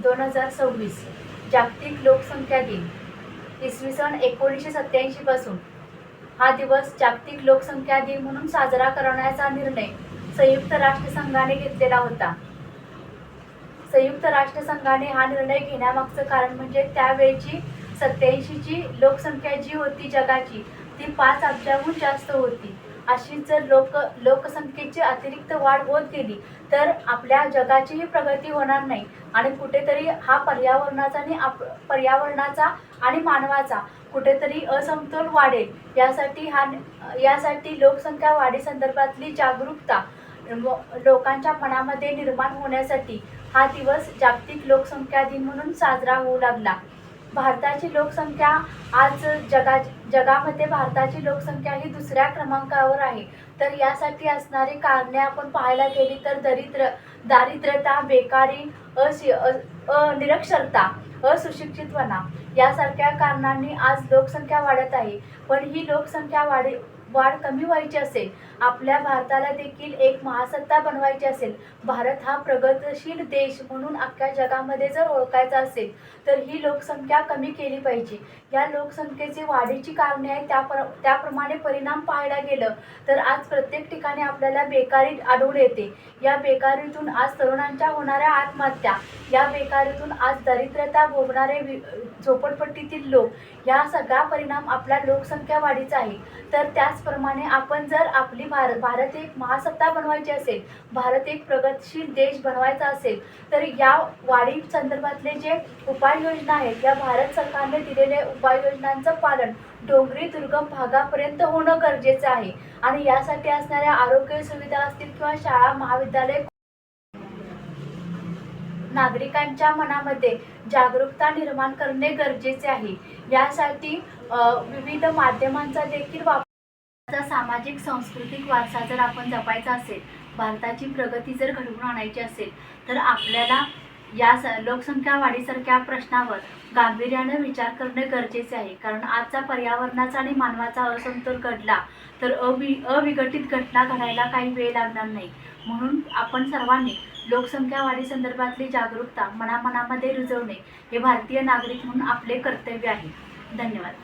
2026 जागतिक लोकसंख्या दिन। इसवी सन 1987 पासून हा दिवस जागतिक लोकसंख्या दिन म्हणून साजरा करण्याचा निर्णय संयुक्त राष्ट्रसंघाने घेतलेला होता। संयुक्त राष्ट्रसंघाने हा निर्णय घेण्यामागचं कारण म्हणजे त्यावेळची 87ची लोकसंख्या जी होती जगाची ती 5 अब्जाहून जास्त होती। अशी जर लोकसंख्येची अतिरिक्त वाढ होत गेली तर आपल्या जगाचीही प्रगती होणार नाही आणि कुठेतरी हा पर्यावरणाचा आणि मानवाचा कुठेतरी असमतोल वाढेल। यासाठी लोकसंख्या वाढीसंदर्भातली जागरूकता लोकांच्या मनामध्ये निर्माण होण्यासाठी हा दिवस जागतिक लोकसंख्या दिन म्हणून साजरा होऊ लागला। भारताची लोकसंख्या आज जगामध्ये भारताची लोकसंख्या ही दुसऱ्या क्रमांकावर आहे। तर यासाठी असणारी कारणे आपण पाहायला गेली तर दारिद्र्यता, बेकारी, निरक्षरता, अशिक्षितपणा यासारख्या कारणांनी आज लोकसंख्या वाढत आहे। पण ही लोकसंख्या वाढ कमी व्हायची असेल, आपल्या भारताला देखील एक महासत्ता बनवायची असेल, भारत हा प्रगतशील देश म्हणून अख्ख्या जगामध्ये जर ओळखायचा असेल तर ही लोकसंख्या कमी केली पाहिजे। या लोकसंख्येची वाढीची कारणे आहेत त्याप्रमाणे परिणाम पाहायला गेलं तर आज प्रत्येक ठिकाणी आपल्याला बेकारी आढळून येते। या बेकारीतून आज तरुणांच्या होणाऱ्या आत्महत्या, या बेकारीतून आज दरिद्रता भोगणारे झोपडपट्टीतील लोक, या सगळा परिणाम आपल्या लोकसंख्या वाढीचा आहे। तर त्याचप्रमाणे आपण जर आपली भारत एक महासत्ता बनवायची असेल, भारत एक प्रगतशील देश बनवायचा असेल तर या वाढी संदर्भातले जे उपाययोजना आहेत या भारत सरकारने दिलेल्या उपाययोजनांचं पालन डोंगरी दुर्गम भागापर्यंत होणं गरजेचं आहे आणि यासाठी असणाऱ्या आरोग्य सुविधा असतील किंवा शाळा महाविद्यालय, नागरिकांच्या मनामध्ये जागरूकता निर्माण करणे गरजेचे आहे। यासाठी विविध माध्यमांचा देखील वापर, सामाजिक सांस्कृतिक वारसा जर आपण जपायचा असेल, भारताची प्रगती जर घडवून आणायची असेल तर आपल्याला या लोकसंख्या वाढीसारख्या प्रश्नावर गांभीर्याने विचार करणे गरजेचे आहे। कारण आजचा पर्यावरणाचा आणि मानवाचा असमतोल घडला तर अविघटित घटना घडायला काही वेळ लागणार नाही। म्हणून आपण सर्वांनी लोकसंख्या वाढी संदर्भातली जागरूकता मनामध्ये रुजवणे हे भारतीय नागरिक म्हणून आपले कर्तव्य आहे। धन्यवाद।